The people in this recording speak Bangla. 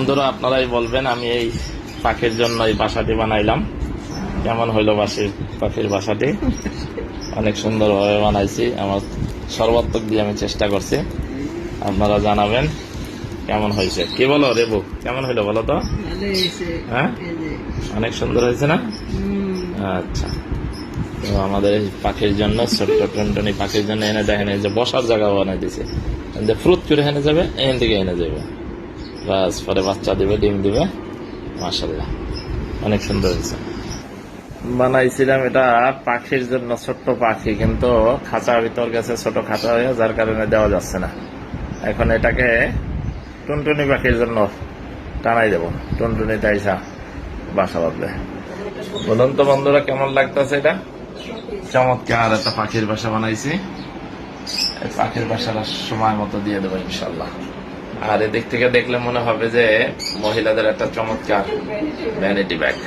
বন্ধুরা আপনারাই বলবেন, আমি এই পাখির জন্য এই বাসাটি বানাইলাম। কেমন হইলো পাখির বাসাটি? অনেক সুন্দরভাবে বানাইছি, আমার সর্বাত্মক দিয়ে আমি চেষ্টা করছি। আপনারা জানাবেন কেমন হয়েছে। কি বলো রেবু, কেমন হইলো বলো তো? হ্যাঁ, অনেক সুন্দর হয়েছে না? আচ্ছা, তো আমাদের এই পাখির জন্য ছোট্ট টুনটুনি পাখির জন্য এনে দেখেন, এই যে বসার জায়গা বানাই দিছে, ফ্রুট করে এনে যাবে, এখান থেকে এনে যাবে, বাস পরে বাচ্চা দিবে, ডিম দিবে। মাশাআল্লাহ, অনেক সুন্দর হয়েছে। বানাইছিলাম এটা পাখির জন্য, ছোট্ট পাখি, কিন্তু খাঁচার ভিতর গেছে, ছোট খাঁচা হয়ে, যার কারণে দেওয়া যাচ্ছে না। এখন এটাকে টুনটুনি পাখির জন্য টানাই দেবো, টুনটুনি তাইসা বাসা বাঁধবে। বলুন তো বন্ধুরা, কেমন লাগতেছে এটা? চমৎকার একটা পাখির বাসা বানাইছি। এই পাখির বাসাটা সময় মতো দিয়ে দেবো ইনশাল্লাহ। আর এদিক থেকে দেখলে মনে হবে যে মহিলাদের একটা চমৎকার ভ্যানিটি ব্যাগ।